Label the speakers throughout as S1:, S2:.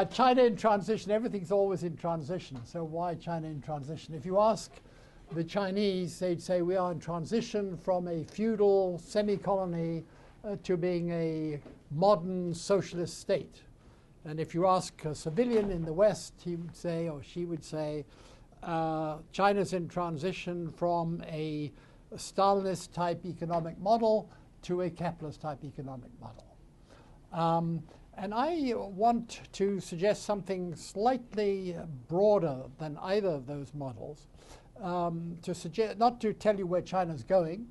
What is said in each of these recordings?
S1: China in transition, everything's always in transition. So why China in transition? If you ask the Chinese, they'd say we are in transition from a feudal semi-colony to being a modern socialist state. And if you ask a civilian in the West, he would say, or she would say, China's in transition from a Stalinist type economic model to a capitalist type economic model. And I want to suggest something slightly broader than either of those models, to suggest, not to tell you where China's going,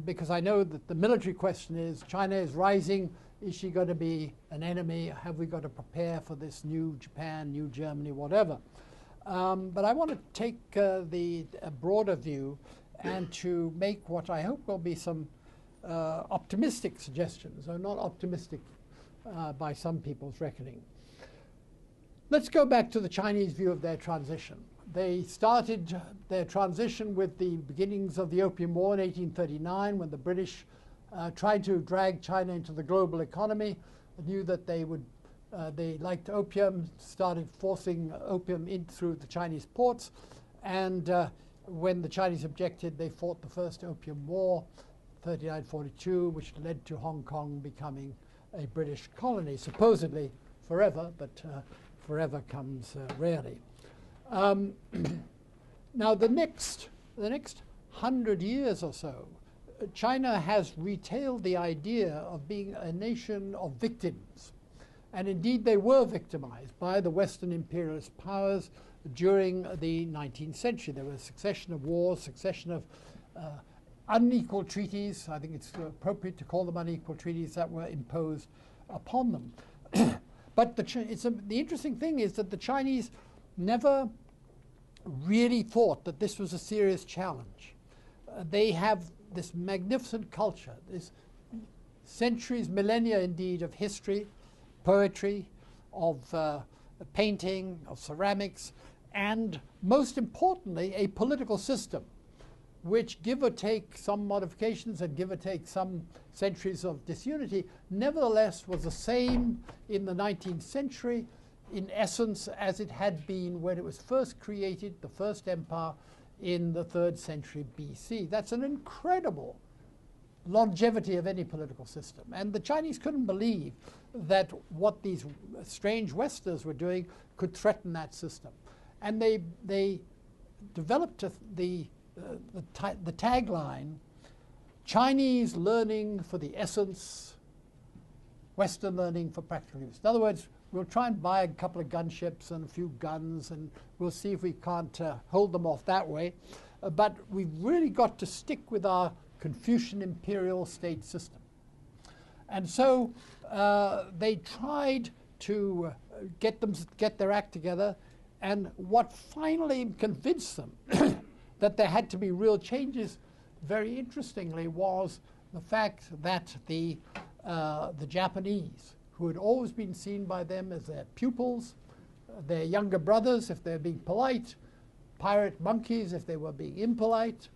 S1: because I know that the military question is, China is rising, is she going to be an enemy? Have we got to prepare for this new Japan, new Germany, whatever? But I want to take the broader view and to make what I hope will be some optimistic suggestions, or not optimistic by some people's reckoning. Let's go back to the Chinese view of their transition. They started their transition with the beginnings of the Opium War in 1839, when the British tried to drag China into the global economy, knew that they liked opium, started forcing opium in through the Chinese ports, and when the Chinese objected, they fought the first Opium War, 39-42, which led to Hong Kong becoming a British colony, supposedly forever, but forever comes rarely. Now, the next 100 years or so, China has retailed the idea of being a nation of victims. And indeed, they were victimized by the Western imperialist powers during the 19th century. There was a succession of wars, succession of unequal treaties. I think it's appropriate to call them unequal treaties that were imposed upon them. But the interesting thing is that the Chinese never really thought that this was a serious challenge. They have this magnificent culture, this centuries, millennia indeed, of history, poetry, of painting, of ceramics, and most importantly, a political system which, give or take some modifications and give or take some centuries of disunity, nevertheless was the same in the 19th century in essence as it had been when it was first created, the first empire, in the 3rd century BC. That's an incredible longevity of any political system. And the Chinese couldn't believe that what these strange Westerners were doing could threaten that system. And they developed the tagline, Chinese learning for the essence, Western learning for practical use. In other words, we'll try and buy a couple of gunships and a few guns, and we'll see if we can't hold them off that way. But we've really got to stick with our Confucian imperial state system. And so they tried to get their act together, and what finally convinced them that there had to be real changes, very interestingly, was the fact that the Japanese, who had always been seen by them as their pupils, their younger brothers if they're being polite, pirate monkeys if they were being impolite,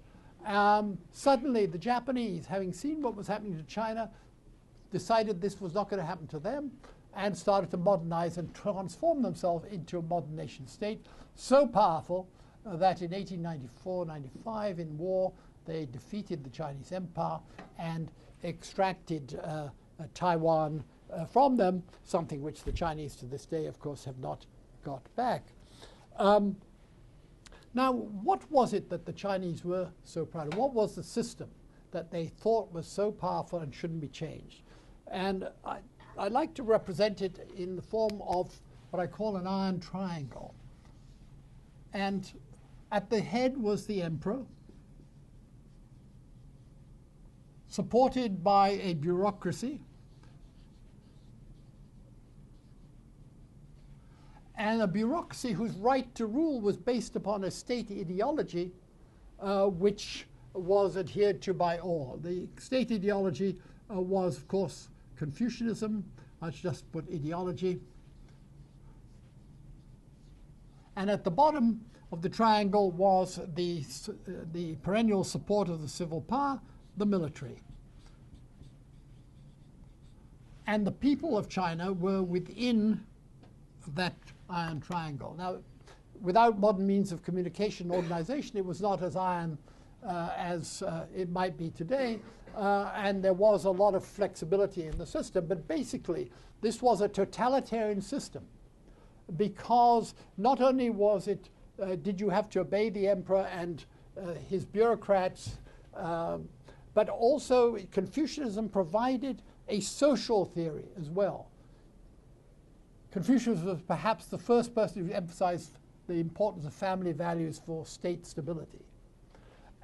S1: suddenly the Japanese, having seen what was happening to China, decided this was not going to happen to them and started to modernize and transform themselves into a modern nation state, so powerful that in 1894-95 in war they defeated the Chinese Empire and extracted Taiwan from them, something which the Chinese to this day, of course, have not got back. Now, what was it that the Chinese were so proud of? What was the system that they thought was so powerful and shouldn't be changed? And I like to represent it in the form of what I call an iron triangle. And at the head was the emperor, supported by a bureaucracy, and a bureaucracy whose right to rule was based upon a state ideology which was adhered to by all. The state ideology was, of course, Confucianism. I'll just put ideology. And at the bottom of the triangle was the perennial support of the civil power, the military. And the people of China were within that iron triangle. Now, without modern means of communication and organization, it was not as iron as it might be today, and there was a lot of flexibility in the system. But basically, this was a totalitarian system, because not only was it did you have to obey the emperor and his bureaucrats, but also Confucianism provided a social theory as well. Confucius was perhaps the first person who emphasized the importance of family values for state stability.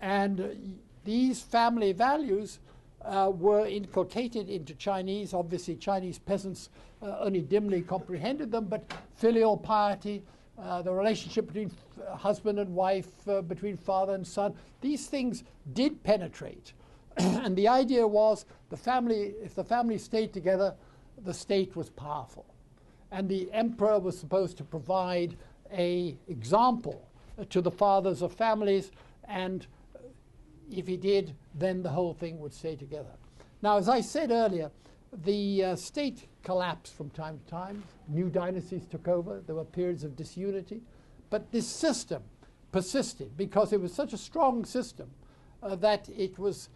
S1: And these family values were inculcated into Chinese. Obviously, Chinese peasants only dimly comprehended them, but filial piety, the relationship between husband and wife, between father and son, these things did penetrate. And the idea was if the family stayed together, the state was powerful. And the emperor was supposed to provide an example to the fathers of families, and if he did, then the whole thing would stay together. Now, as I said earlier, the state collapsed from time to time. New dynasties took over. There were periods of disunity. But this system persisted because it was such a strong system that it was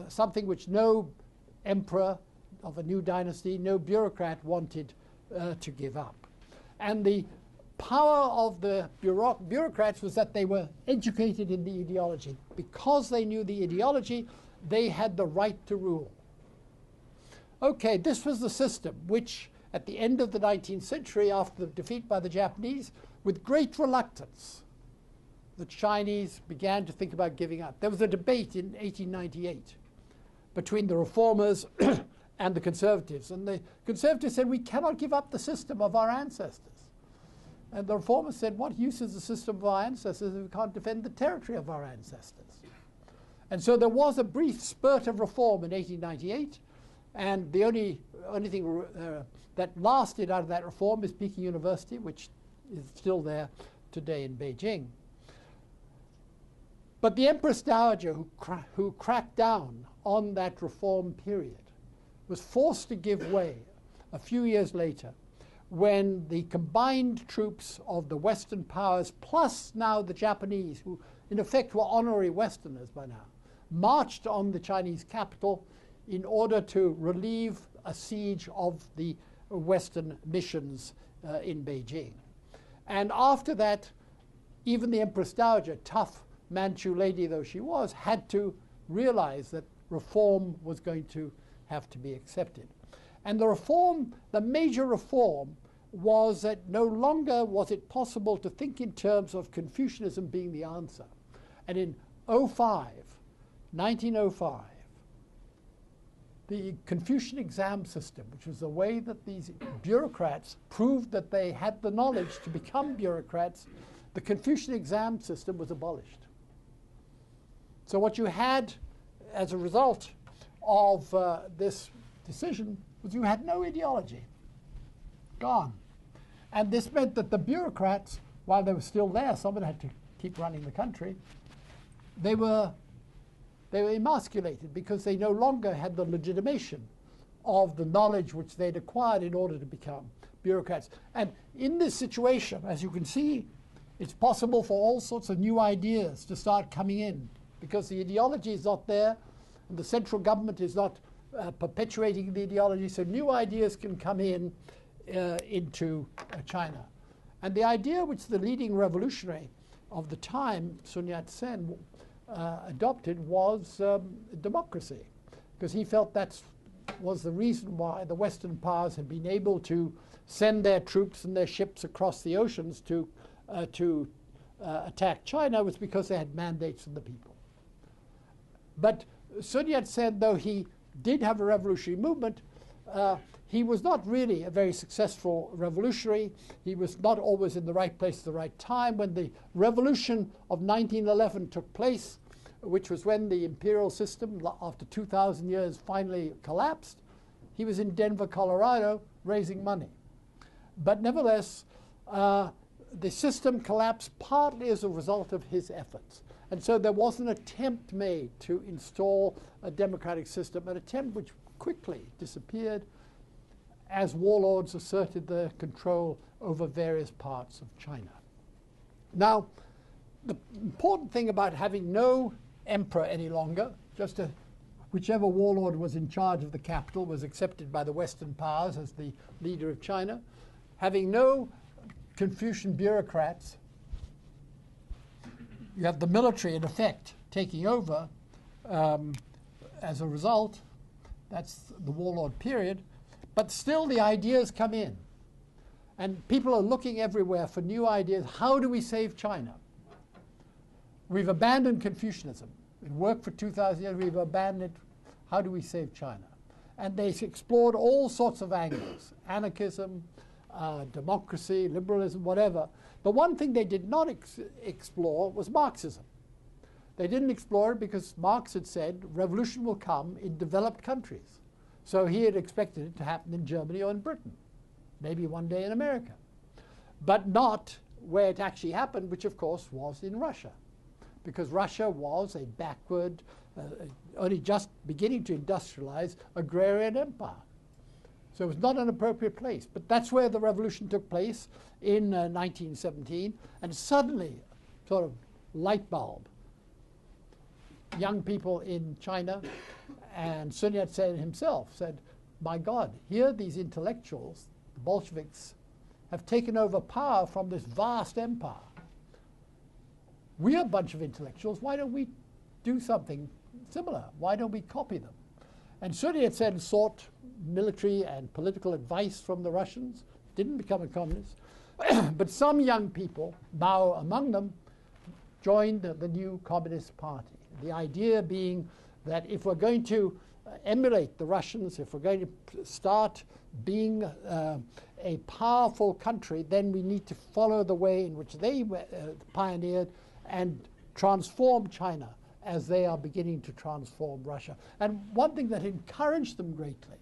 S1: something which no emperor of a new dynasty, no bureaucrat wanted to give up. And the power of the bureaucrats was that they were educated in the ideology. Because they knew the ideology, they had the right to rule. Okay, this was the system which, at the end of the 19th century, after the defeat by the Japanese, with great reluctance, the Chinese began to think about giving up. There was a debate in 1898 between the reformers and the conservatives. And the conservatives said, we cannot give up the system of our ancestors. And the reformers said, what use is the system of our ancestors if we can't defend the territory of our ancestors? And so there was a brief spurt of reform in 1898. And the only thing that lasted out of that reform is Peking University, which is still there today in Beijing. But the Empress Dowager, who cracked down on that reform period, was forced to give way a few years later when the combined troops of the Western powers, plus now the Japanese, who in effect were honorary Westerners by now, marched on the Chinese capital in order to relieve a siege of the Western missions in Beijing. And after that, even the Empress Dowager, tough Manchu lady though she was, had to realize that reform was going to have to be accepted. And the major reform was that no longer was it possible to think in terms of Confucianism being the answer. And in 1905, the Confucian exam system, which was the way that these bureaucrats proved that they had the knowledge to become bureaucrats, the Confucian exam system was abolished. So what you had as a result of this decision was you had no ideology. Gone. And this meant that the bureaucrats, while they were still there, someone had to keep running the country, they were emasculated because they no longer had the legitimation of the knowledge which they'd acquired in order to become bureaucrats. And in this situation, as you can see, it's possible for all sorts of new ideas to start coming in because the ideology is not there and the central government is not perpetuating the ideology, so new ideas can come in into China. And the idea which the leading revolutionary of the time, Sun Yat-sen, adopted was democracy, because he felt that was the reason why the Western powers had been able to send their troops and their ships across the oceans to attack China, was because they had mandates from the people. But Sun Yat-sen, though he did have a revolutionary movement, he was not really a very successful revolutionary. He was not always in the right place at the right time. When the revolution of 1911 took place, which was when the imperial system, after 2,000 years, finally collapsed, he was in Denver, Colorado, raising money. But nevertheless, the system collapsed partly as a result of his efforts. And so there was an attempt made to install a democratic system, an attempt which quickly disappeared as warlords asserted their control over various parts of China. Now, the important thing about having no emperor any longer, whichever warlord was in charge of the capital was accepted by the Western powers as the leader of China, having no Confucian bureaucrats, you have the military in effect taking over as a result. That's the warlord period. But still the ideas come in. And people are looking everywhere for new ideas. How do we save China? We've abandoned Confucianism. It worked for 2,000 years. We've abandoned it. How do we save China? And they explored all sorts of angles. Anarchism, democracy, liberalism, whatever. The one thing they did not explore was Marxism. They didn't explore it because Marx had said revolution will come in developed countries. So he had expected it to happen in Germany or in Britain, maybe one day in America, but not where it actually happened, which of course was in Russia, because Russia was a backward, only just beginning to industrialize agrarian empire. So it was not an appropriate place. But that's where the revolution took place in 1917, and suddenly, sort of light bulb. Young people in China, and Sun Yat-sen himself said, my God, here these intellectuals, the Bolsheviks, have taken over power from this vast empire. We're a bunch of intellectuals. Why don't we do something similar? Why don't we copy them? And Sun Yat-sen sought military and political advice from the Russians, didn't become a communist. But some young people, Mao among them, joined the new Communist Party. The idea being that if we're going to emulate the Russians, if we're going to start being a powerful country, then we need to follow the way in which they pioneered and transform China as they are beginning to transform Russia. And one thing that encouraged them greatly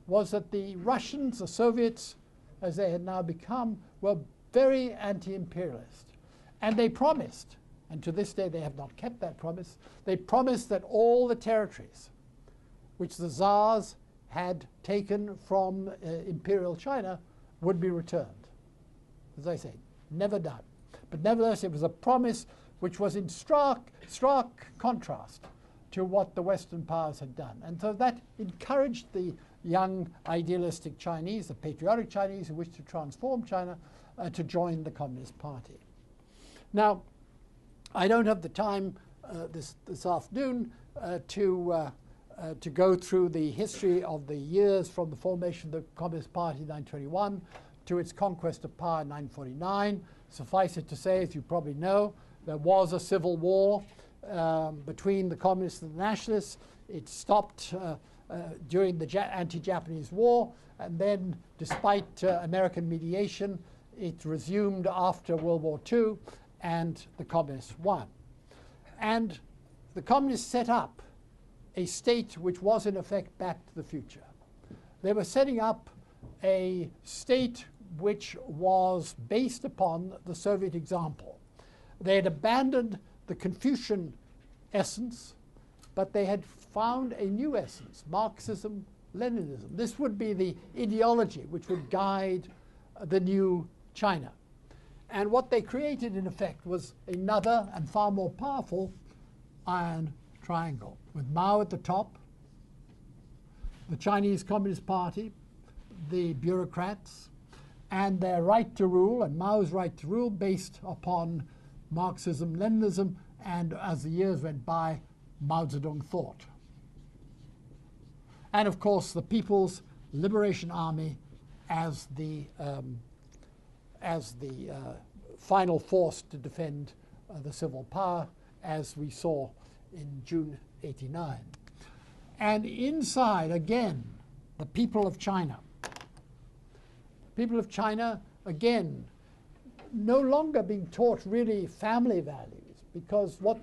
S1: was that the Russians, the Soviets, as they had now become, were very anti-imperialist. And they promised, and to this day they have not kept that promise, they promised that all the territories which the Tsars had taken from imperial China would be returned. As I say, never done. But nevertheless, it was a promise which was in stark contrast to what the Western powers had done. And so that encouraged the young idealistic Chinese, the patriotic Chinese who wished to transform China, to join the Communist Party. Now, I don't have the time this afternoon to go through the history of the years from the formation of the Communist Party in 1921 to its conquest of power in 1949. Suffice it to say, as you probably know, there was a civil war between the communists and the nationalists. It stopped during the anti-Japanese war, and then, despite American mediation, it resumed after World War II, and the communists won. And the communists set up a state which was, in effect, back to the future. They were setting up a state which was based upon the Soviet example. They had abandoned the Confucian essence, but they had found a new essence, Marxism, Leninism. This would be the ideology which would guide the new China. And what they created, in effect, was another and far more powerful iron triangle, with Mao at the top, the Chinese Communist Party, the bureaucrats, and their right to rule, and Mao's right to rule, based upon Marxism, Leninism, and as the years went by, Mao Zedong thought. And of course, the People's Liberation Army as the final force to defend the civil power, as we saw in June '89. And inside, again, the people of China. People of China, again, no longer being taught really family values, because what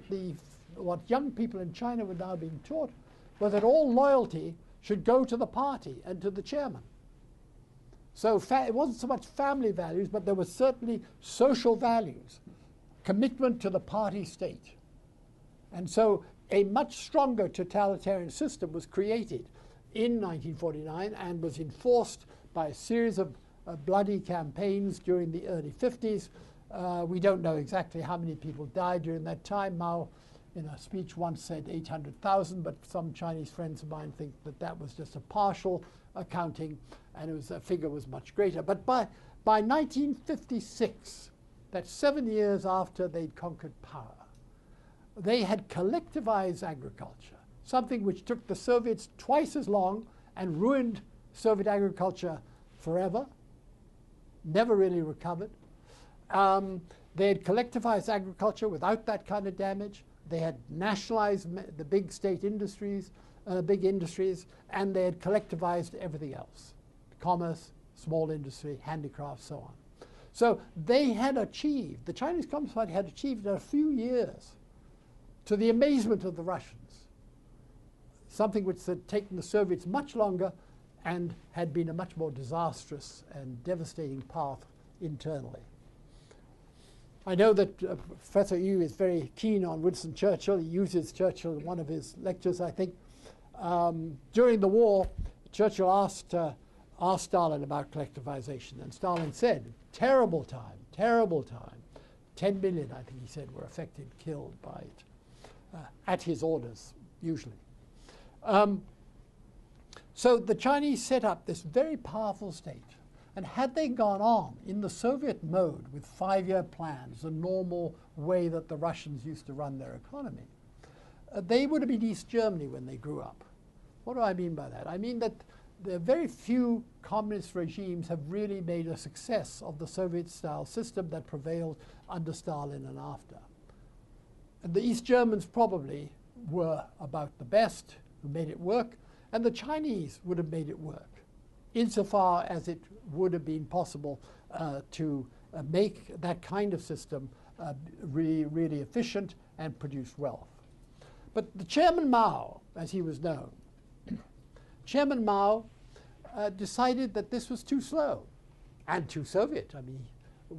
S1: young people in China were now being taught was that all loyalty should go to the party and to the chairman. So it wasn't so much family values, but there were certainly social values, commitment to the party state. And so a much stronger totalitarian system was created in 1949 and was enforced by a series of bloody campaigns during the early 50s. We don't know exactly how many people died during that time. Mao, in a speech once, said 800,000, but some Chinese friends of mine think that that was just a partial accounting, and the figure was much greater. But by 1956, that's 7 years after they'd conquered power, they had collectivized agriculture, something which took the Soviets twice as long and ruined Soviet agriculture forever, never really recovered. They had collectivized agriculture without that kind of damage. They had nationalized the big state industries, big industries, and they had collectivized everything else: commerce, small industry, handicrafts, so on. So they had achieved, the Chinese Communist Party had achieved in a few years, to the amazement of the Russians, something which had taken the Soviets much longer and had been a much more disastrous and devastating path internally. I know that Professor Yu is very keen on Winston Churchill. He uses Churchill in one of his lectures, I think. During the war, Churchill asked Stalin about collectivization, and Stalin said, terrible time, terrible time. 10 million, I think he said, were affected, killed by it, at his orders, usually. So the Chinese set up this very powerful state. And had they gone on in the Soviet mode with 5-year plans, the normal way that the Russians used to run their economy, they would have been East Germany when they grew up. What do I mean by that? I mean that there are very few communist regimes have really made a success of the Soviet-style system that prevailed under Stalin and after. And the East Germans probably were about the best who made it work, and the Chinese would have made it work, insofar as it would have been possible to make that kind of system really, really efficient and produce wealth. But the Chairman Mao, as he was known, Chairman Mao decided that this was too slow and too Soviet. I mean,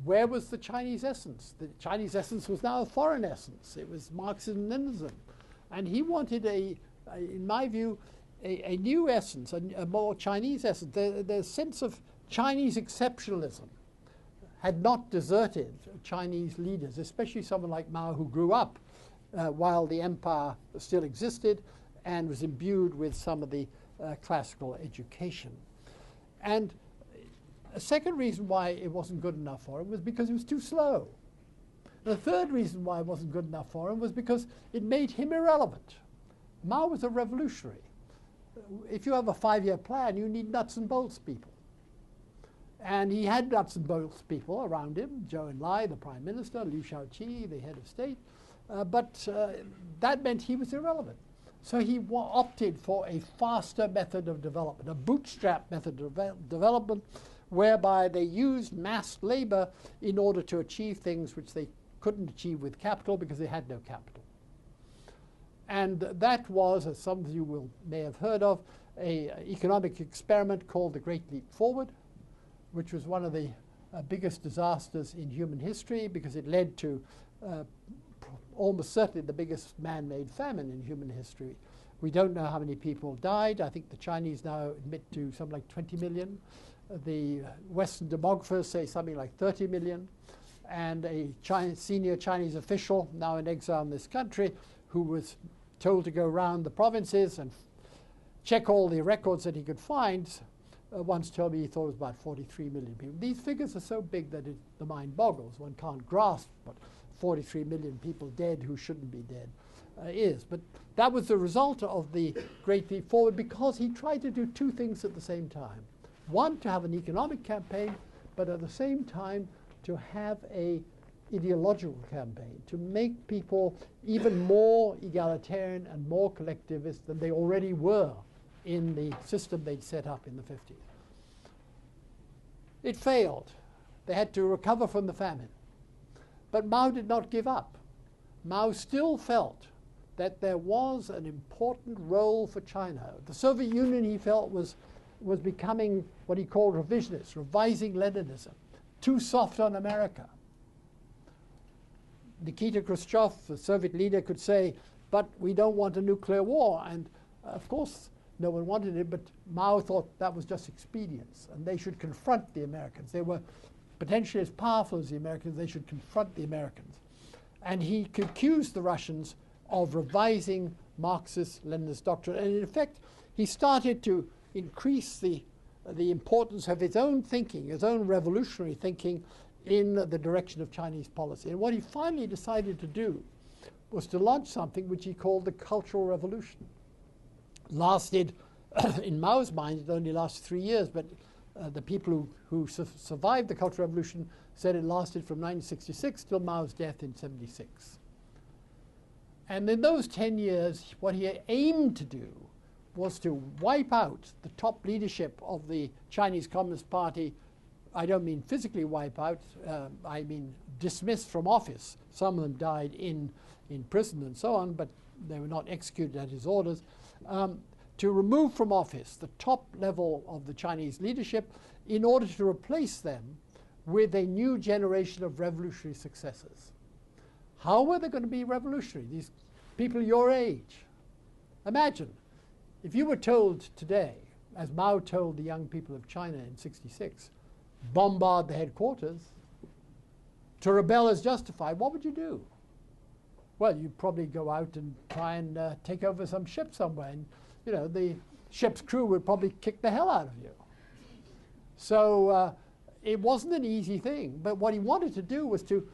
S1: where was the Chinese essence? The Chinese essence was now a foreign essence. It was Marxism-Leninism. And he wanted, in my view, a new essence, a more Chinese essence. The sense of Chinese exceptionalism had not deserted Chinese leaders, especially someone like Mao, who grew up while the empire still existed and was imbued with some of the classical education. And a second reason why it wasn't good enough for him was because it was too slow. The third reason why it wasn't good enough for him was because it made him irrelevant. Mao was a revolutionary. If you have a 5-year plan, you need nuts and bolts people. And he had nuts and bolts people around him: Zhou Enlai, the prime minister, Liu Shaoqi, the head of state. But that meant he was irrelevant. So he opted for a faster method of development, a bootstrap method of development, whereby they used mass labor in order to achieve things which they couldn't achieve with capital because they had no capital. And that was, as some of you may have heard of, an economic experiment called the Great Leap Forward, which was one of the biggest disasters in human history because it led to almost certainly the biggest man-made famine in human history. We don't know how many people died. I think the Chinese now admit to something like 20 million. The Western demographers say something like 30 million. And a senior Chinese official, now in exile in this country, who was told to go around the provinces and check all the records that he could find, once told me he thought it was about 43 million people. These figures are so big that the mind boggles. One can't grasp what 43 million people dead who shouldn't be dead is. But that was the result of the Great Leap Forward because he tried to do two things at the same time. One, to have an economic campaign, but at the same time to have a ideological campaign, to make people even more egalitarian and more collectivist than they already were in the system they'd set up in the 50s. It failed. They had to recover from the famine. But Mao did not give up. Mao still felt that there was an important role for China. The Soviet Union, he felt, was becoming what he called revisionist, revising Leninism, too soft on America. Nikita Khrushchev, the Soviet leader, could say, but we don't want a nuclear war. And of course, no one wanted it, but Mao thought that was just expedience, and they should confront the Americans. They were potentially as powerful as the Americans. They should confront the Americans. And he accused the Russians of revising Marxist-Leninist doctrine. And in effect, he started to increase the importance of his own thinking, his own revolutionary thinking, in the direction of Chinese policy. And what he finally decided to do was to launch something which he called the Cultural Revolution. Lasted, in Mao's mind, it only lasted 3 years, but the people who survived the Cultural Revolution said it lasted from 1966 till Mao's death in 76. And in those 10 years, what he aimed to do was to wipe out the top leadership of the Chinese Communist Party. I don't mean physically wipe out, I mean dismissed from office. Some of them died in prison and so on, but they were not executed at his orders. To remove from office the top level of the Chinese leadership in order to replace them with a new generation of revolutionary successors. How were they going to be revolutionary? These people your age. Imagine, if you were told today, as Mao told the young people of China in '66, bombard the headquarters, to rebel is justified, what would you do? Well, you'd probably go out and try and take over some ship somewhere. And, you know, the ship's crew would probably kick the hell out of you. So it wasn't an easy thing. But what he wanted to do was to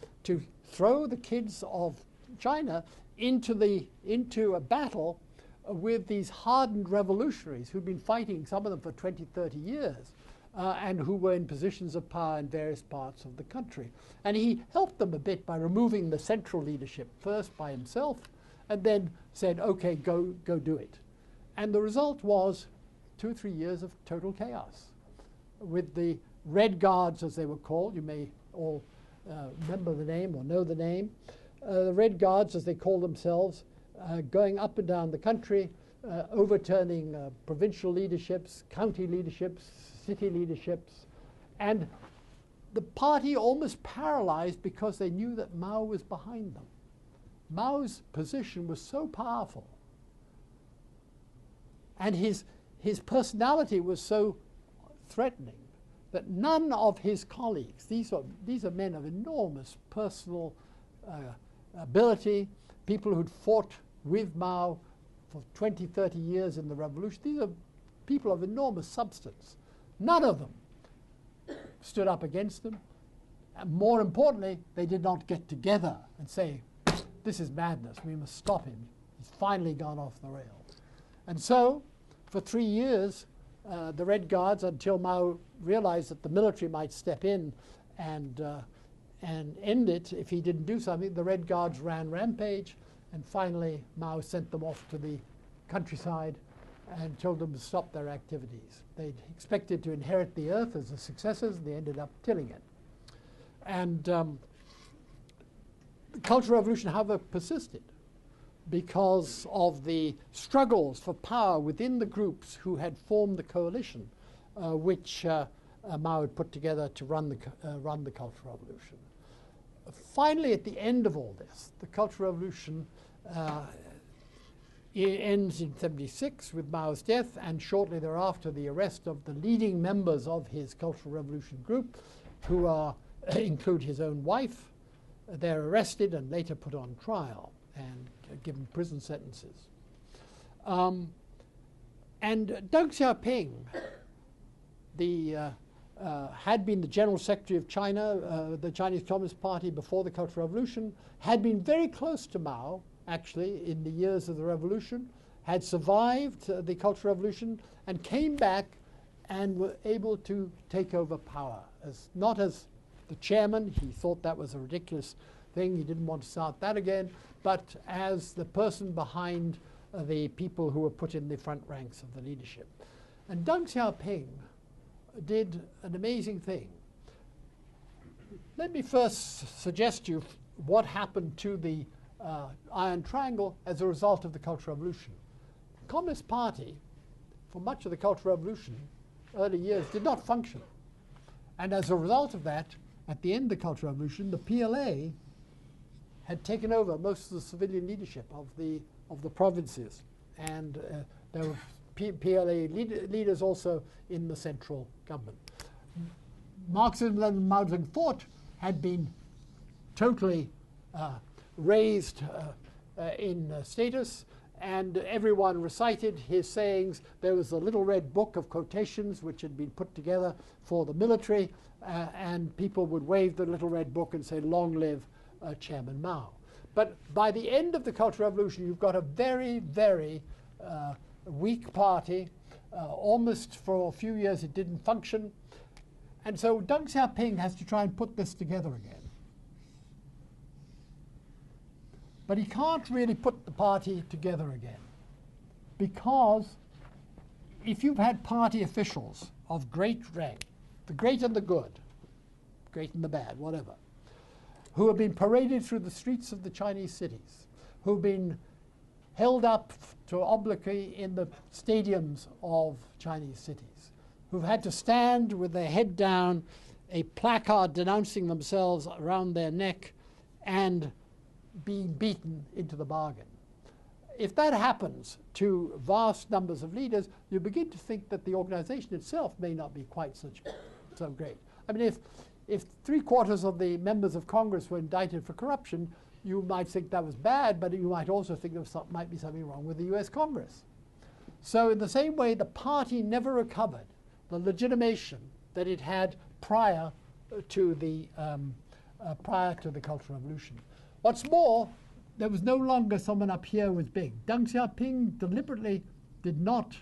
S1: throw the kids of China into a battle with these hardened revolutionaries who'd been fighting, some of them for 20, 30 years, and who were in positions of power in various parts of the country. And he helped them a bit by removing the central leadership first by himself, and then said, okay, go do it. And the result was 2 or 3 years of total chaos, with the Red Guards, as they were called. You may all remember the name or know the name. The Red Guards, as they call themselves, going up and down the country, overturning provincial leaderships, county leaderships, city leaderships. And the party almost paralyzed because they knew that Mao was behind them. Mao's position was so powerful, and his personality was so threatening that none of his colleagues, these are men of enormous personal ability, people who'd fought with Mao for 20, 30 years in the revolution. These are people of enormous substance. None of them stood up against them. And more importantly, they did not get together and say, this is madness, we must stop him. He's finally gone off the rails. And so, for 3 years, the Red Guards, until Mao realized that the military might step in and end it if he didn't do something, the Red Guards ran rampage, and finally Mao sent them off to the countryside and told them to stop their activities. They expected to inherit the earth as the successors, and they ended up tilling it. And the Cultural Revolution, however, persisted because of the struggles for power within the groups who had formed the coalition which Mao had put together to run the Cultural Revolution. Finally, at the end of all this, the Cultural Revolution ends in '76 with Mao's death, and shortly thereafter the arrest of the leading members of his Cultural Revolution group, who include his own wife. They're arrested and later put on trial and given prison sentences. And Deng Xiaoping, had been the General Secretary of China, the Chinese Communist Party before the Cultural Revolution, had been very close to Mao, actually, in the years of the revolution, had survived the Cultural Revolution, and came back and were able to take over power. Not as the chairman, he thought that was a ridiculous thing, he didn't want to start that again, but as the person behind the people who were put in the front ranks of the leadership. And Deng Xiaoping did an amazing thing. Let me first suggest to you what happened to the Iron Triangle as a result of the Cultural Revolution. The Communist Party, for much of the Cultural Revolution, early years, did not function. And as a result of that, at the end of the Cultural Revolution, the PLA had taken over most of the civilian leadership of the provinces. And there were PLA leaders also in the central government. Marxism and Mao Zedong thought had been totally raised in status, and everyone recited his sayings. There was a little red book of quotations which had been put together for the military, and people would wave the little red book and say, "Long live Chairman Mao." But by the end of the Cultural Revolution, you've got a very, very weak party. Almost for a few years it didn't function. And so Deng Xiaoping has to try and put this together again. But he can't really put the party together again, because if you've had party officials of great rank, the great and the good, great and the bad, whatever, who have been paraded through the streets of the Chinese cities, who've been held up to obloquy in the stadiums of Chinese cities, who've had to stand with their head down, a placard denouncing themselves around their neck, and being beaten into the bargain. If that happens to vast numbers of leaders, you begin to think that the organization itself may not be quite so great. I mean, if 3/4 of the members of Congress were indicted for corruption, you might think that was bad, but you might also think there might be something wrong with the US Congress. So in the same way, the party never recovered the legitimation that it had prior to the Cultural Revolution. What's more, there was no longer someone up here who was big. Deng Xiaoping deliberately did not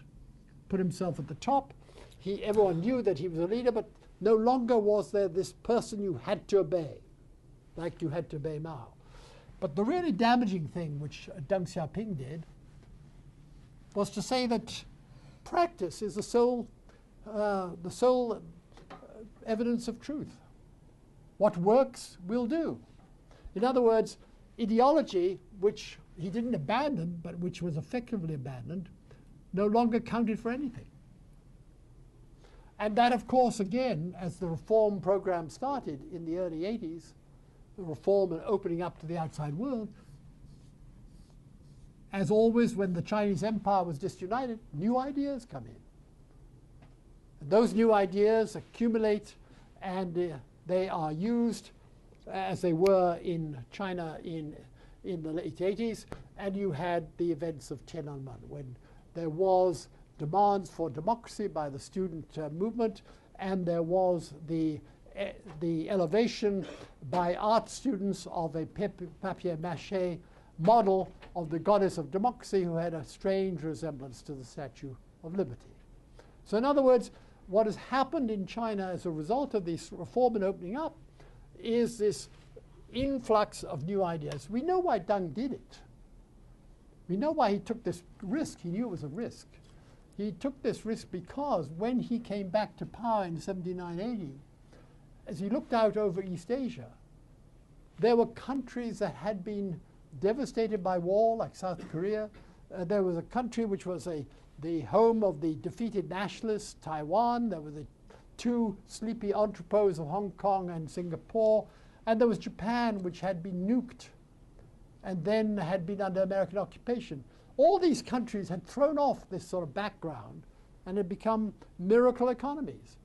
S1: put himself at the top. Everyone knew that he was a leader, but no longer was there this person you had to obey, like you had to obey Mao. But the really damaging thing which Deng Xiaoping did was to say that practice is the sole evidence of truth. What works will do. In other words, ideology, which he didn't abandon, but which was effectively abandoned, no longer counted for anything. And that, of course, again, as the reform program started in the early 80s, the reform and opening up to the outside world, as always, when the Chinese empire was disunited, new ideas come in. And those new ideas accumulate, and they are used as they were in China in the late 80s, and you had the events of Tiananmen, when there was demands for democracy by the student movement, and there was the elevation by art students of a papier-mâché model of the goddess of democracy who had a strange resemblance to the Statue of Liberty. So in other words, what has happened in China as a result of this reform and opening up is this influx of new ideas. We know why Deng did it. We know why he took this risk. He knew it was a risk. He took this risk because when he came back to power in 79-80, as he looked out over East Asia, there were countries that had been devastated by war, like South Korea. There was a country which was the home of the defeated nationalists, Taiwan. There were the two sleepy entrepôts of Hong Kong and Singapore. And there was Japan, which had been nuked and then had been under American occupation. All these countries had thrown off this sort of background and had become miracle economies.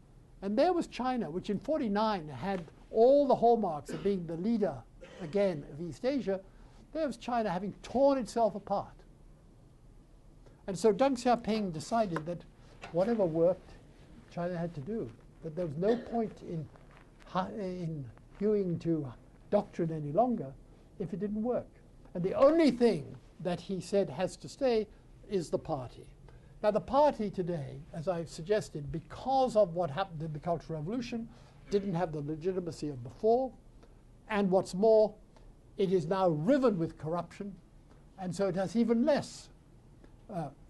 S1: And there was China, which in 49 had all the hallmarks of being the leader, again, of East Asia. There was China having torn itself apart. And so Deng Xiaoping decided that whatever worked, China had to do. That there was no point in hewing to doctrine any longer if it didn't work. And the only thing that he said has to stay is the party. Now the party today, as I've suggested, because of what happened in the Cultural Revolution, didn't have the legitimacy of before. And what's more, it is now riven with corruption, and so it has even less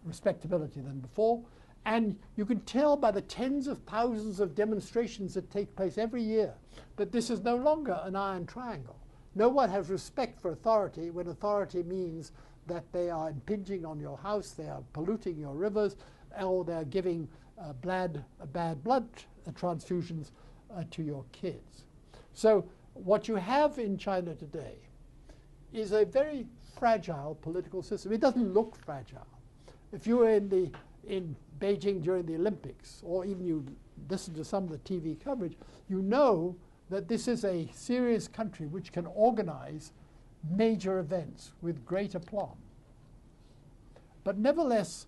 S1: respectability than before. And you can tell by the tens of thousands of demonstrations that take place every year that this is no longer an iron triangle. No one has respect for authority when authority means that they are impinging on your house, they are polluting your rivers, or they're giving bad blood transfusions to your kids. So what you have in China today is a very fragile political system. It doesn't look fragile. If you were in the in Beijing during the Olympics, or even you listen to some of the TV coverage, you know that this is a serious country which can organize major events with great aplomb. But nevertheless,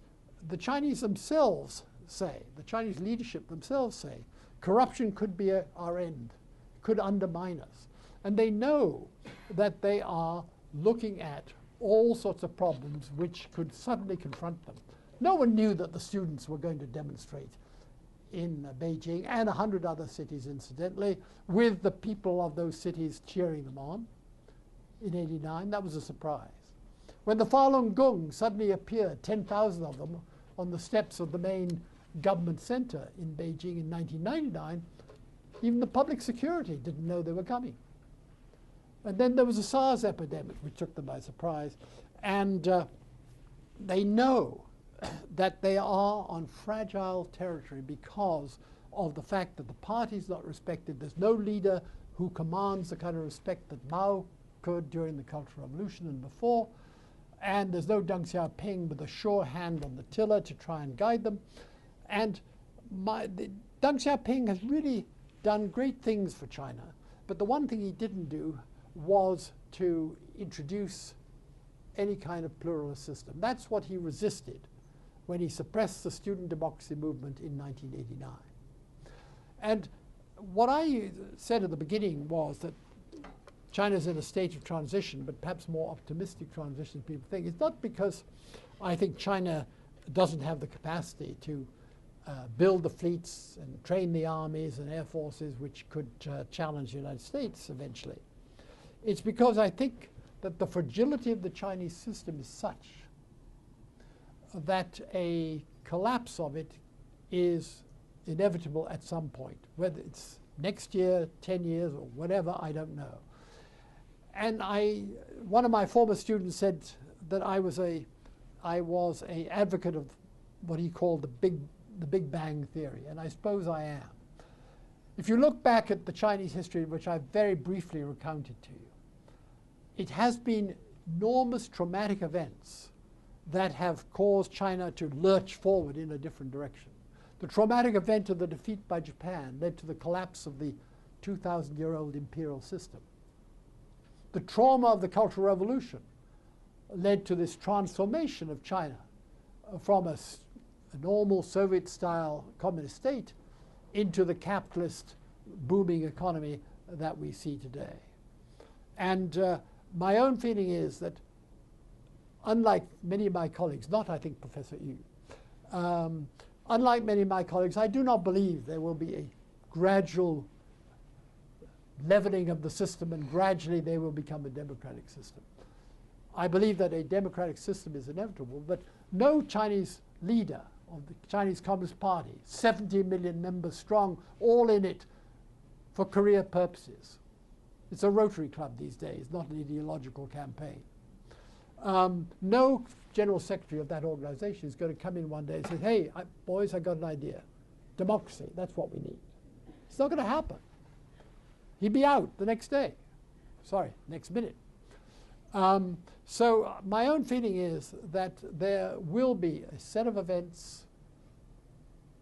S1: the Chinese themselves say, the Chinese leadership themselves say, corruption could be our end, could undermine us. And they know that they are looking at all sorts of problems which could suddenly confront them. No one knew that the students were going to demonstrate in Beijing and 100 other cities, incidentally, with the people of those cities cheering them on in '89. That was a surprise. When the Falun Gong suddenly appeared, 10,000 of them, on the steps of the main government center in Beijing in 1999, even the public security didn't know they were coming. And then there was a SARS epidemic, which took them by surprise. And they know that they are on fragile territory because of the fact that the party is not respected. There's no leader who commands the kind of respect that Mao could during the Cultural Revolution and before. And there's no Deng Xiaoping with a sure hand on the tiller to try and guide them. And Deng Xiaoping has really done great things for China. But the one thing he didn't do was to introduce any kind of pluralist system. That's what he resisted when he suppressed the student democracy movement in 1989. And what I said at the beginning was that China's in a state of transition, but perhaps more optimistic transition than people think. It's not because I think China doesn't have the capacity to build the fleets and train the armies and air forces which could challenge the United States eventually. It's because I think that the fragility of the Chinese system is such that a collapse of it is inevitable at some point. Whether it's next year, 10 years, or whatever, I don't know. And one of my former students said that I was a advocate of what he called the Big Bang theory, and I suppose I am. If you look back at the Chinese history, which I've very briefly recounted to you, it has been enormous traumatic events that have caused China to lurch forward in a different direction. The traumatic event of the defeat by Japan led to the collapse of the 2,000-year-old imperial system. The trauma of the Cultural Revolution led to this transformation of China from a normal Soviet-style communist state into the capitalist booming economy that we see today. And my own feeling is that, unlike many of my colleagues, not I think Professor Yu, unlike many of my colleagues, I do not believe there will be a gradual leveling of the system and gradually they will become a democratic system. I believe that a democratic system is inevitable, but no Chinese leader of the Chinese Communist Party, 70 million members strong, all in it for career purposes. It's a Rotary Club these days, not an ideological campaign. No general secretary of that organization is going to come in one day and say, hey, boys, I got an idea. Democracy, that's what we need. It's not going to happen. He'd be out the next day. Sorry, next minute. So my own feeling is that there will be a set of events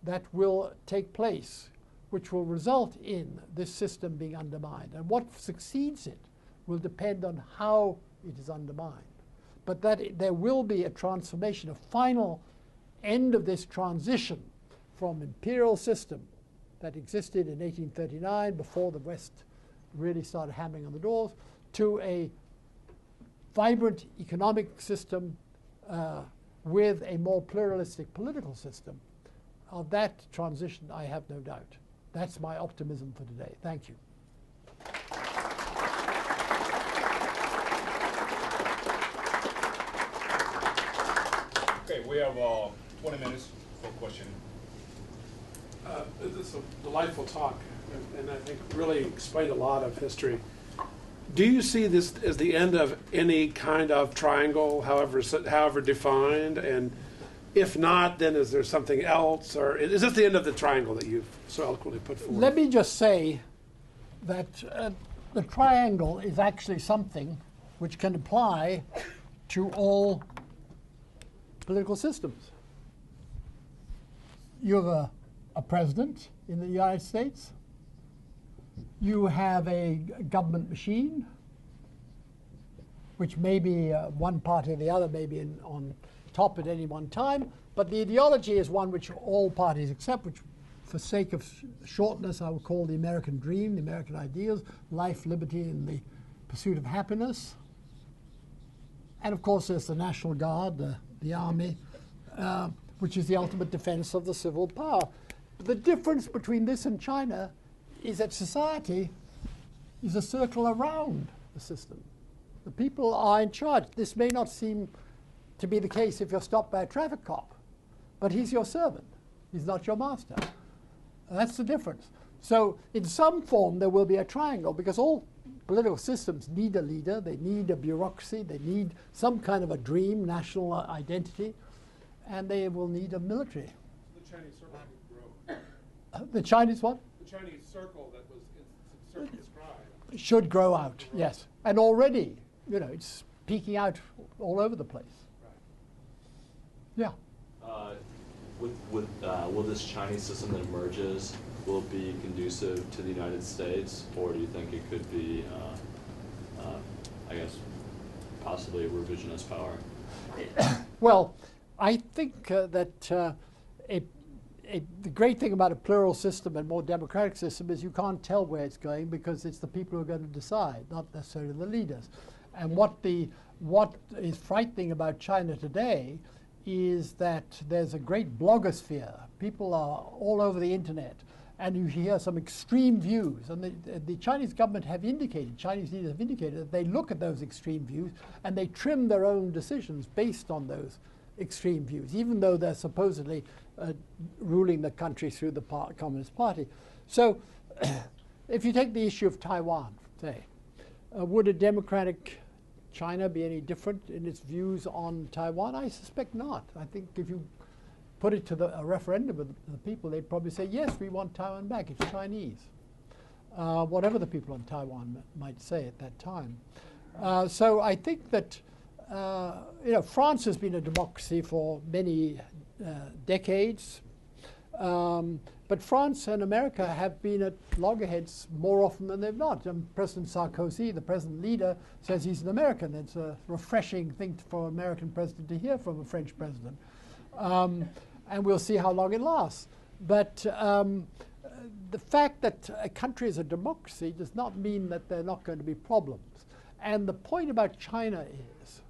S1: that will take place which will result in this system being undermined. And what succeeds it will depend on how it is undermined. But that there will be a transformation, a final end of this transition from imperial system that existed in 1839 before the West really started hammering on the doors to a vibrant economic system with a more pluralistic political system. Of that transition, I have no doubt. That's my optimism for today. Thank you.
S2: Okay, we have 20 minutes for question.
S3: This is a delightful talk, and I think really explained a lot of history. Do you see this as the end of any kind of triangle, however defined? And if not, then is there something else? Or is this the end of the triangle that you've so eloquently put forward?
S1: Let me just say that the triangle is actually something which can apply to all political systems. you have a president in the United States. You have a government machine, which may be one party or the other may be on top at any one time. But the ideology is one which all parties accept, which for sake of shortness I will call the American dream, the American ideals, life, liberty, and the pursuit of happiness. And of course there's the National Guard, the army, which is the ultimate defense of the civil power. But the difference between this and China is that society is a circle around the system. The people are in charge. This may not seem to be the case if you're stopped by a traffic cop, but he's your servant. He's not your master. And that's the difference. So in some form there will be a triangle, because all political systems need a leader, they need a bureaucracy, they need some kind of a dream, national identity, and they will need a military.
S3: The Chinese circle would grow.
S1: The Chinese what?
S3: The Chinese circle that was circumscribed
S1: Should grow out, yes. And already, it's peeking out all over the place.
S3: Right.
S1: Yeah.
S4: Will this Chinese system that emerges, will it be conducive to the United States, or do you think it could be, I guess, possibly a revisionist power?
S1: Well, I think that the great thing about a plural system and more democratic system is you can't tell where it's going, because it's the people who are going to decide, not necessarily the leaders. And what is frightening about China today is that there's a great blogosphere. People are all over the internet, and you hear some extreme views. And the Chinese government have indicated, Chinese leaders have indicated, that they look at those extreme views and they trim their own decisions based on those extreme views, even though they're supposedly ruling the country through the Communist Party. So if you take the issue of Taiwan, say, would a democratic China be any different in its views on Taiwan? I suspect not. I think if you put it to a referendum of the people, they'd probably say, yes, we want Taiwan back. It's Chinese. Whatever the people on Taiwan might say at that time. So I think that France has been a democracy for many decades. But France and America have been at loggerheads more often than they've not. President Sarkozy, the present leader, says he's an American. It's a refreshing thing for an American president to hear from a French president. And we'll see how long it lasts. But the fact that a country is a democracy does not mean that there are not going to be problems. And the point about China is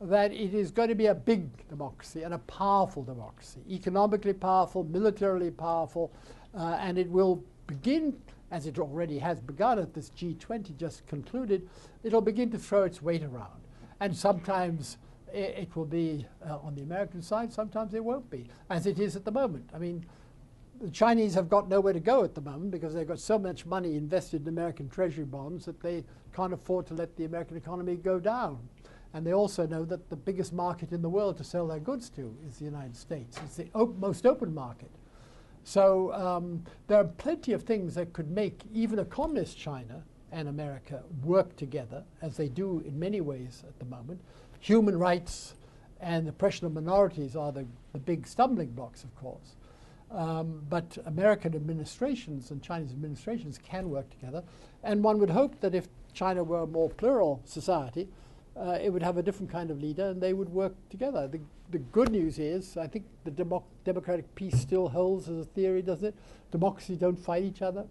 S1: that it is going to be a big democracy and a powerful democracy, economically powerful, militarily powerful, and it will begin, as it already has begun at this G20 just concluded, it'll begin to throw its weight around. And sometimes it will be on the American side, sometimes it won't be, as it is at the moment. I mean, the Chinese have got nowhere to go at the moment because they've got so much money invested in American treasury bonds that they can't afford to let the American economy go down. And they also know that the biggest market in the world to sell their goods to is the United States. It's the most open market. So there are plenty of things that could make even a communist China and America work together, as they do in many ways at the moment. Human rights and the oppression of minorities are the big stumbling blocks, of course. But American administrations and Chinese administrations can work together. And one would hope that if China were a more plural society, it would have a different kind of leader and they would work together. The good news is, I think the democratic peace still holds as a theory, doesn't it? Democracies don't fight each other.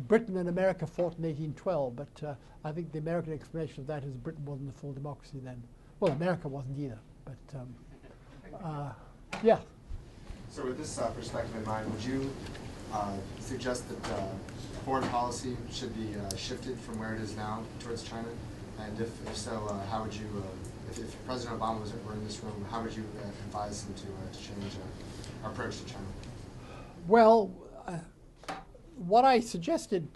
S1: Britain and America fought in 1812, but I think the American explanation of that is Britain wasn't a full democracy then. Well, America wasn't either, but yeah.
S5: So with this perspective in mind, would you suggest that foreign policy should be shifted from where it is now towards China? And if so, how would you, if President Obama were in this room, how would you advise him to change our approach to China?
S1: Well, what I suggested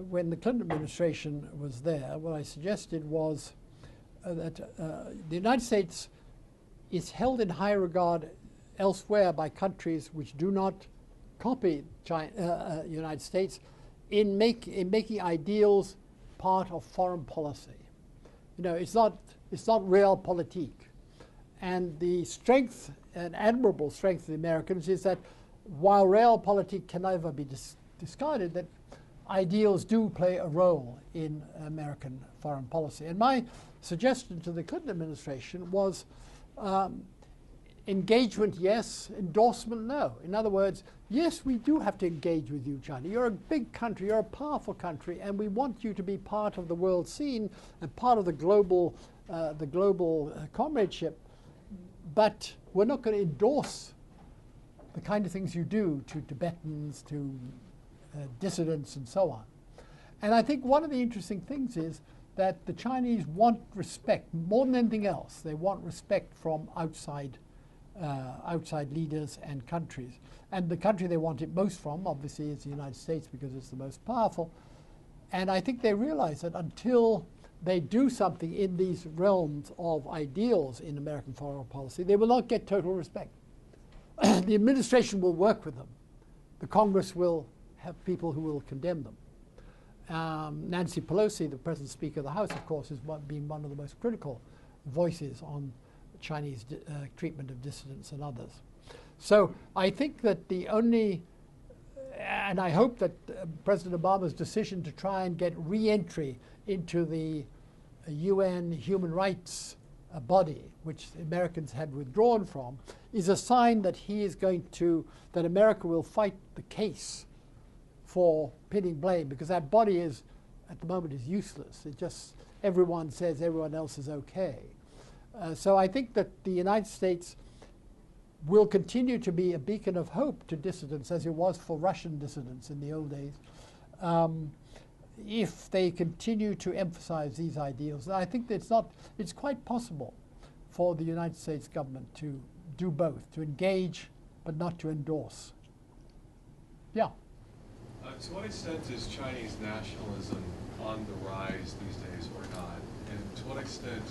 S1: when the Clinton administration was there, what I suggested was that the United States is held in high regard elsewhere by countries which do not copy China, United States in making ideals part of foreign policy. It's not realpolitik. And the strength an admirable strength of the Americans is that while realpolitik can never be discarded, that ideals do play a role in American foreign policy. And my suggestion to the Clinton administration was engagement, yes, endorsement, no. In other words, yes, we do have to engage with you, China. You're a big country, you're a powerful country, and we want you to be part of the world scene and part of the global comradeship. But we're not going to endorse the kind of things you do to Tibetans, to dissidents, and so on. And I think one of the interesting things is that the Chinese want respect more than anything else. They want respect from outside leaders and countries. And the country they want it most from, obviously, is the United States because it's the most powerful. And I think they realize that until they do something in these realms of ideals in American foreign policy, they will not get total respect. The administration will work with them. The Congress will have people who will condemn them. Nancy Pelosi, the present Speaker of the House, of course, has been one of the most critical voices on Chinese treatment of dissidents and others. So I think that the only, and I hope that President Obama's decision to try and get re-entry into the UN human rights body, which Americans had withdrawn from, is a sign that he is going to, that America will fight the case for pinning blame, because that body is, at the moment, is useless. It just, everyone says everyone else is okay. So I think that the United States will continue to be a beacon of hope to dissidents, as it was for Russian dissidents in the old days, if they continue to emphasize these ideals. And I think that it's quite possible for the United States government to do both, to engage but not to endorse. Yeah.
S6: To what extent is Chinese nationalism on the rise these days or not? And to what extent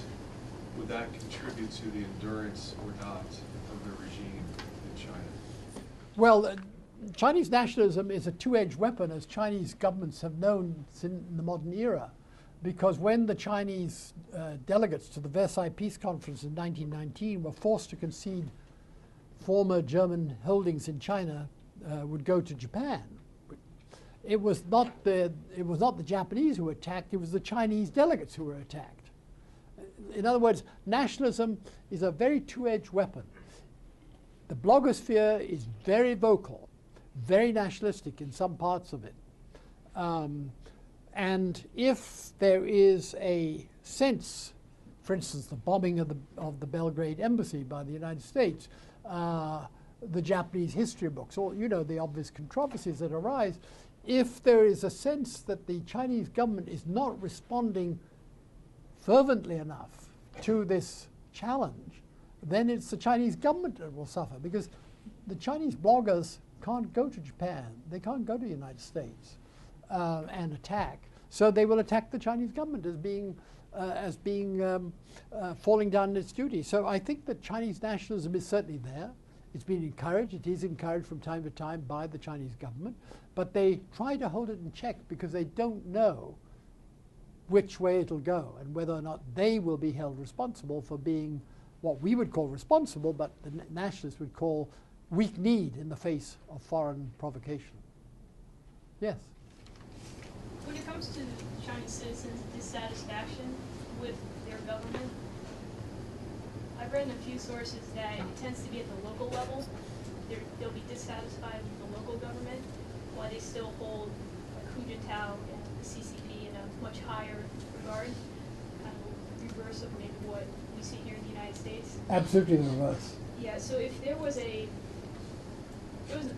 S6: would that contribute to the endurance or not of the regime in China?
S1: Well, Chinese nationalism is a two-edged weapon, as Chinese governments have known in the modern era. Because when the Chinese delegates to the Versailles Peace Conference in 1919 were forced to concede former German holdings in China would go to Japan, it was not the Japanese who were attacked, it was the Chinese delegates who were attacked. In other words, nationalism is a very two-edged weapon. The blogosphere is very vocal, very nationalistic in some parts of it. And if there is a sense, for instance, the bombing of the Belgrade embassy by the United States, the Japanese history books, or the obvious controversies that arise, if there is a sense that the Chinese government is not responding fervently enough to this challenge, then it's the Chinese government that will suffer, because the Chinese bloggers can't go to Japan, they can't go to the United States and attack. So they will attack the Chinese government as being falling down in its duty. So I think that Chinese nationalism is certainly there. It's been encouraged. It is encouraged from time to time by the Chinese government. But they try to hold it in check because they don't know which way it'll go and whether or not they will be held responsible for being what we would call responsible, but the nationalists would call weak-kneed in the face of foreign provocation. Yes?
S7: When it comes to Chinese citizens' dissatisfaction with their government, I've read in a few sources that it tends to be at the local level. They'll be dissatisfied with the local government, while they still hold like Hu Jintao and the CCP in a much higher regard, kind of reverse of maybe what we see here in the United States.
S1: Absolutely the reverse.
S7: Yeah, so if there was an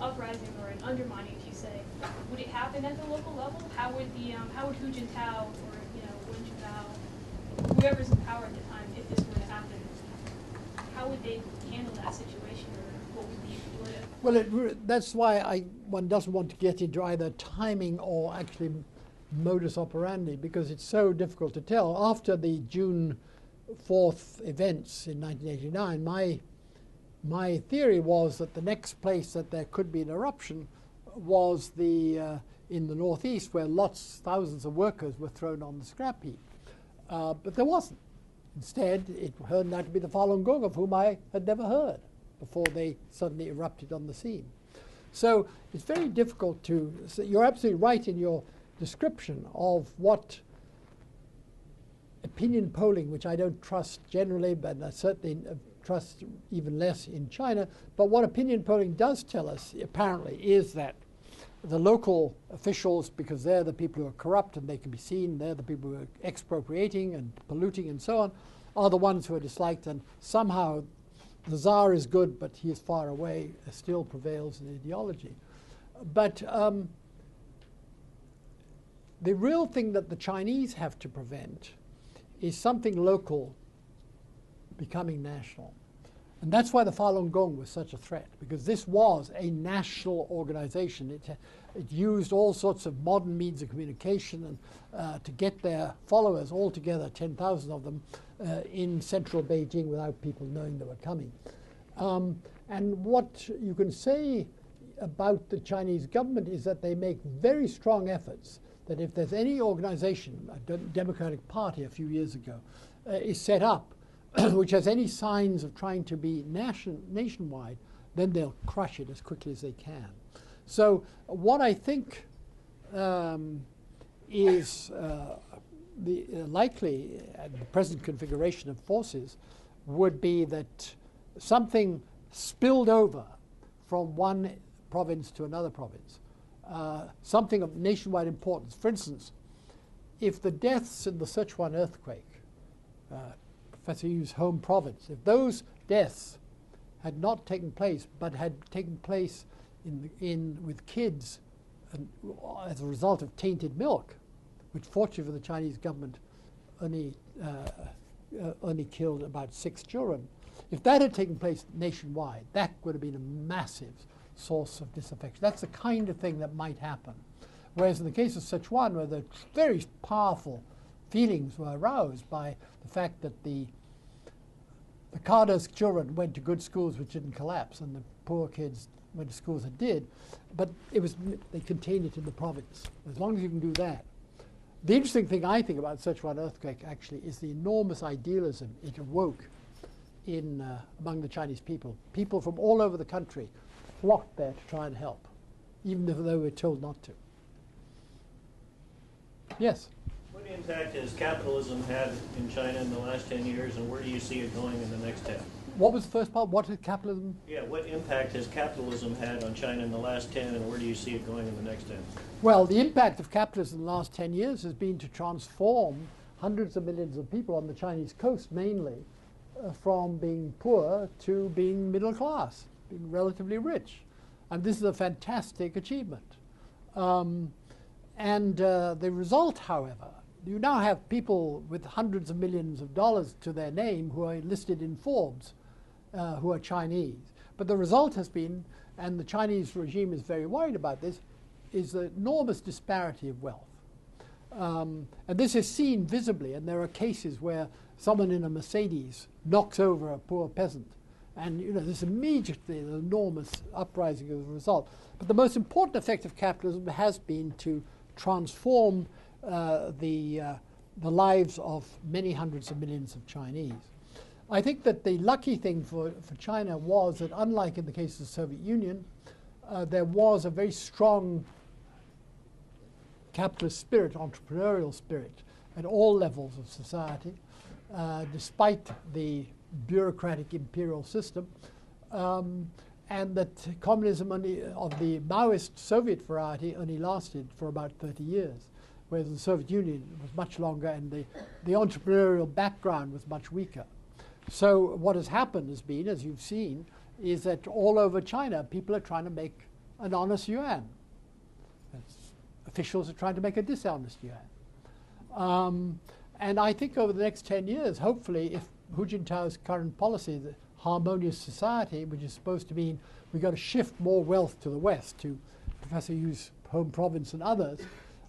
S7: uprising or an undermining, if you say, would it happen at the local level? How would Hu Jintao or Wen Jiabao, whoever's in power at the time, if this were to happen, how would they handle that situation, or what would be
S1: Well, that's why one doesn't want to get into either timing or actually modus operandi, because it's so difficult to tell. After the June 4th events in 1989, my theory was that the next place that there could be an eruption was in the northeast, where thousands of workers were thrown on the scrap heap. But there wasn't. Instead, it turned out to be the Falun Gong, of whom I had never heard. before they suddenly erupted on the scene. So it's very difficult to, so you're absolutely right in your description of what opinion polling, which I don't trust generally, but I certainly trust even less in China, but what opinion polling does tell us, apparently, is that the local officials, because they're the people who are corrupt and they can be seen, they're the people who are expropriating and polluting and so on, are the ones who are disliked, and somehow the Tsar is good, but he is far away, still prevails in ideology. But the real thing that the Chinese have to prevent is something local becoming national. And that's why the Falun Gong was such a threat, because this was a national organization. It used all sorts of modern means of communication and to get their followers all together, 10,000 of them, in central Beijing without people knowing they were coming. And what you can say about the Chinese government is that they make very strong efforts that if there's any organization, a Democratic Party a few years ago, is set up, which has any signs of trying to be nationwide, then they'll crush it as quickly as they can. So what I think is the likely the present configuration of forces would be that something spilled over from one province to another province, something of nationwide importance. For instance, if the deaths in the Sichuan earthquake, Professor Yu's home province, if those deaths had not taken place, but had taken place with kids and, as a result of tainted milk, which fortunately for the Chinese government only killed about 6 children, if that had taken place nationwide, that would have been a massive source of disaffection. That's the kind of thing that might happen. Whereas in the case of Sichuan, where the very powerful feelings were aroused by the fact that the Carter's children went to good schools which didn't collapse, and the poor kids went to schools that did, but they contained it in the province. As long as you can do that. The interesting thing I think about Sichuan earthquake actually is the enormous idealism it awoke among the Chinese people. People from all over the country flocked there to try and help, even if they were told not to. Yes?
S8: What impact has capitalism had in China in the last 10 years, and where do you see it going in the next 10?
S1: What was the first part? What is capitalism?
S8: Yeah, what impact has capitalism had on China in the last 10, and where do you see it going in the next 10?
S1: Well, the impact of capitalism in the last 10 years has been to transform hundreds of millions of people on the Chinese coast mainly from being poor to being middle class, being relatively rich. And this is a fantastic achievement. And the result, however, you now have people with hundreds of millions of dollars to their name who are listed in Forbes, who are Chinese. But the result has been, and the Chinese regime is very worried about this, is the enormous disparity of wealth. And this is seen visibly, and there are cases where someone in a Mercedes knocks over a poor peasant. And there's immediately an enormous uprising as a result. But the most important effect of capitalism has been to transform the lives of many hundreds of millions of Chinese. I think that the lucky thing for China was that, unlike in the case of the Soviet Union, there was a very strong capitalist spirit, entrepreneurial spirit, at all levels of society, despite the bureaucratic imperial system, and that communism of the Maoist Soviet variety only lasted for about 30 years, whereas the Soviet Union was much longer, and the entrepreneurial background was much weaker. So what has happened has been, as you've seen, is that all over China, people are trying to make an honest yuan. Officials are trying to make a dishonest yuan. And I think over the next 10 years, hopefully, if Hu Jintao's current policy, the harmonious society, which is supposed to mean we've got to shift more wealth to the West, to Professor Yu's home province and others,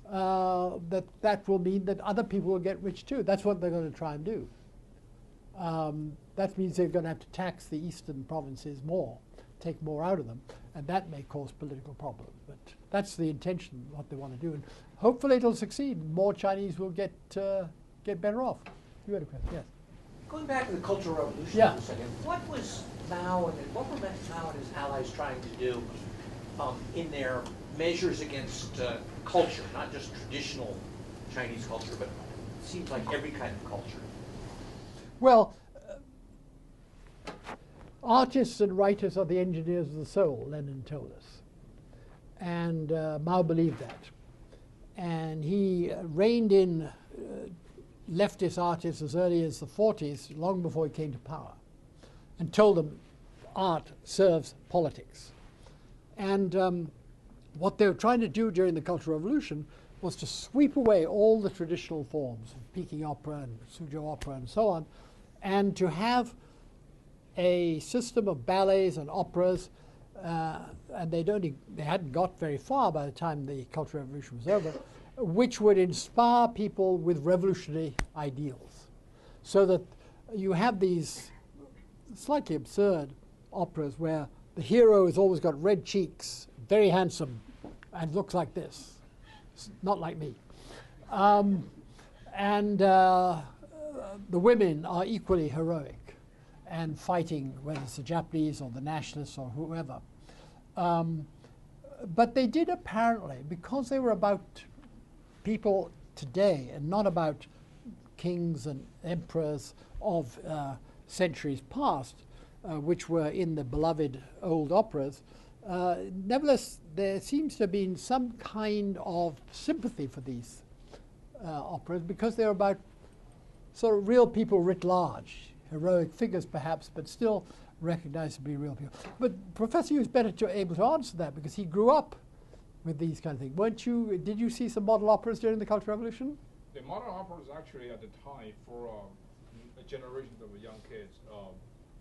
S1: that will mean that other people will get rich too. That's what they're going to try and do. That means they're going to have to tax the eastern provinces more, take more out of them, and that may cause political problems. But that's the intention, what they want to do. And hopefully it'll succeed. More Chinese will get better off. You had a question, yes?
S9: Going back to the Cultural Revolution
S1: Yeah.
S9: for a second, what was Mao and what were Mao and his allies trying to do in their measures against culture, not just traditional Chinese culture, but it seems like every kind of culture?
S1: Well, artists and writers are the engineers of the soul, Lenin told us. And Mao believed that. And he reined in leftist artists as early as the 40s, long before he came to power, and told them art serves politics. And what they were trying to do during the Cultural Revolution was to sweep away all the traditional forms of Peking opera and Suzhou opera and so on, and to have a system of ballets and operas, and they hadn't got very far by the time the Cultural Revolution was over, which would inspire people with revolutionary ideals. So that you have these slightly absurd operas where the hero has always got red cheeks, very handsome, and looks like this. It's not like me. And the women are equally heroic and fighting, whether it's the Japanese or the Nationalists or whoever. But they did apparently, because they were about people today and not about kings and emperors of centuries past, which were in the beloved old operas, nevertheless, there seems to have been some kind of sympathy for these operas because they're about sort of real people writ large, heroic figures perhaps, but still recognized to be real people. But Professor Yu is better able to answer that because he grew up with these kind of things. Did you see some model operas during the Cultural Revolution?
S2: The modern operas actually at the time for a generation of young kids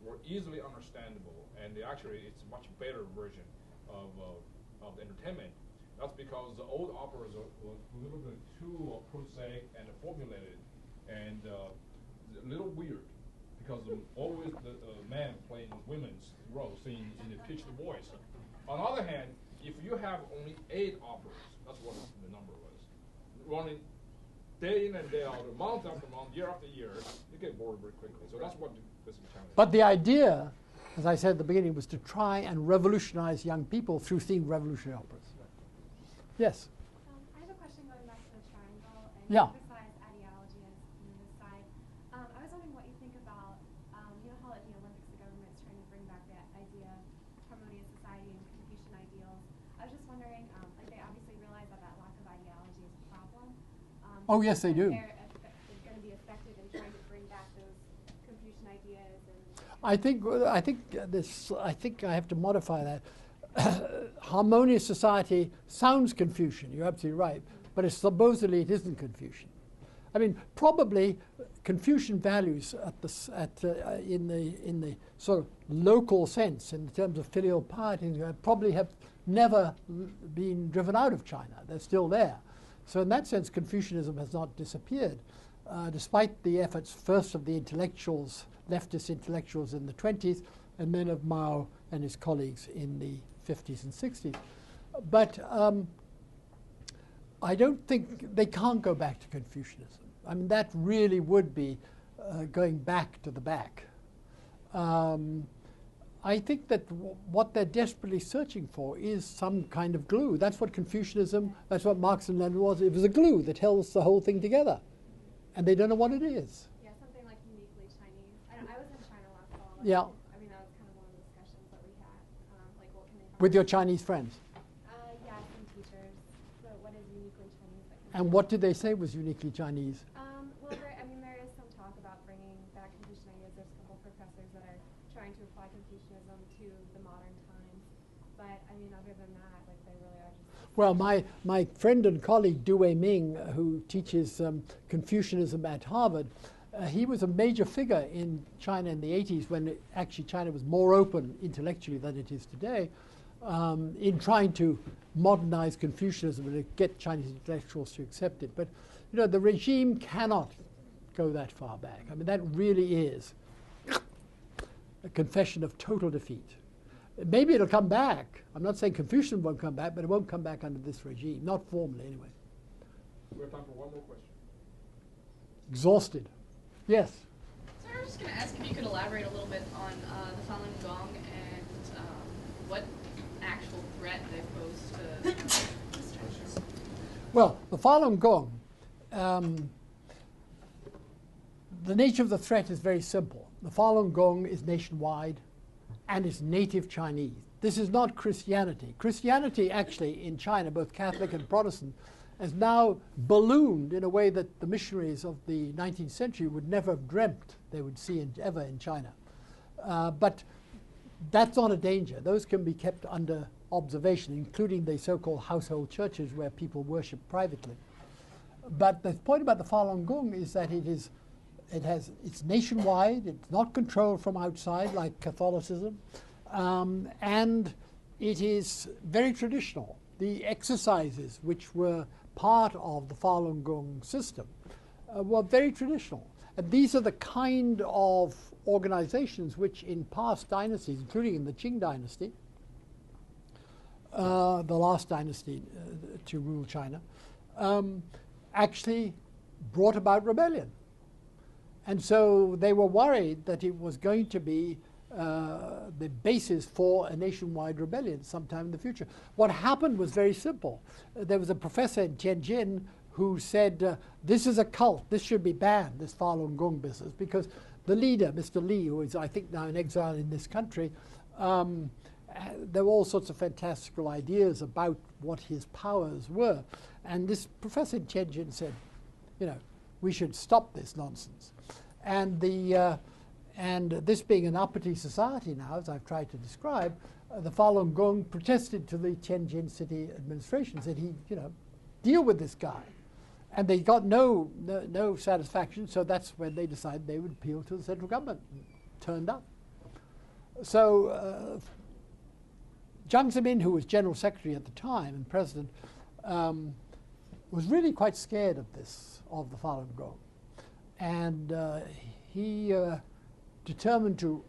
S2: were easily understandable, and it's a much better version of entertainment. That's because the old operas were a little bit too prosaic and formulated, and a little weird, because always the man playing women's roles, singing in a pitched voice. On the other hand, if you have only 8 operas, that's what the number was, running day in and day out, month after month, year after year, you get bored very quickly. So that's what this is the challenge.
S1: But the idea, as I said at the beginning, was to try and revolutionize young people through themed revolutionary operas. Yes?
S10: I have a question going back to the triangle and
S1: Yeah.
S10: emphasize ideology as this side. I was wondering what you think about, you know how at the Olympics the government's trying to bring back that idea of harmonious society and Confucian ideals. I was just wondering, like they obviously realize that that lack of ideology is a problem.
S1: Oh, yes, they do.
S10: They're going to be effective in trying to bring back those Confucian ideas. And
S1: I think I have to modify that. Harmonious society sounds Confucian. You're absolutely right, but supposedly it isn't Confucian. I mean, probably Confucian values in the sort of local sense, in terms of filial piety, probably have never been driven out of China. They're still there. So in that sense, Confucianism has not disappeared, despite the efforts first of the intellectuals, leftist intellectuals in the 20s, and then of Mao and his colleagues in the 50s and 60s. But I don't think they can't go back to Confucianism. I mean, that really would be going back to the back. I think that what they're desperately searching for is some kind of glue. That's what Confucianism, that's what Marx and Lenin was. It was a glue that held the whole thing together. And they don't know what it is.
S10: yeah, something like uniquely Chinese. I was in China last fall.
S1: Yeah.
S10: I mean, that was kind of one of the discussions that we had. Like, what can they
S1: With your Chinese friends.
S10: Yeah, some teachers. So what is uniquely Chinese?
S1: And what did they say was uniquely Chinese?
S10: Well, there is some talk about bringing back Confucian ideas. There's a couple professors that are trying to apply Confucianism to the modern times. But, I mean, other than that, like, they really are just...
S1: Well, my friend and colleague Du Wei-Ming, who teaches Confucianism at Harvard, he was a major figure in China in the 80s when actually China was more open intellectually than it is today, in trying to modernize Confucianism and to get Chinese intellectuals to accept it. But, you know, the regime cannot go that far back. I mean, that really is a confession of total defeat. Maybe it'll come back. I'm not saying Confucianism won't come back, but it won't come back under this regime, not formally anyway.
S2: We have time for one more question.
S1: Exhausted. Yes?
S11: So I was just going to ask if you could elaborate a little bit on the Falun Gong threat they pose to this Chinese?
S1: Well, the Falun Gong, the nature of the threat is very simple. The Falun Gong is nationwide and it's native Chinese. This is not Christianity. Christianity actually in China, both Catholic and Protestant, has now ballooned in a way that the missionaries of the 19th century would never have dreamt they would see ever in China. But that's not a danger. Those can be kept under observation, including the so-called household churches where people worship privately. But the point about the Falun Gong is that it's nationwide, it's not controlled from outside like Catholicism, and it is very traditional. The exercises which were part of the Falun Gong system were very traditional. And these are the kind of organizations which in past dynasties, including in the Qing dynasty, the last dynasty to rule China, actually brought about rebellion. And so they were worried that it was going to be the basis for a nationwide rebellion sometime in the future. What happened was very simple. There was a professor in Tianjin who said, this is a cult, this should be banned, this Falun Gong business, because the leader, Mr. Li, who is I think now in exile in this country, there were all sorts of fantastical ideas about what his powers were. And this professor in Tianjin said, you know, we should stop this nonsense. And this being an uppity society now, as I've tried to describe, the Falun Gong protested to the Tianjin city administration, said deal with this guy. And they got no satisfaction, so that's when they decided they would appeal to the central government. Turned up. So Jiang Zemin, who was general secretary at the time and president, was really quite scared of the Falun Gong. And he determined to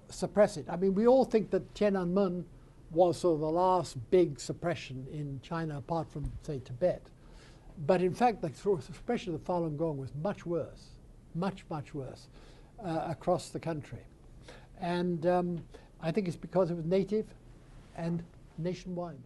S1: suppress it. I mean, we all think that Tiananmen was sort of the last big suppression in China, apart from, say, Tibet. But in fact, the suppression of the Falun Gong was much worse, much worse across the country. And I think it's because it was native and nationwide.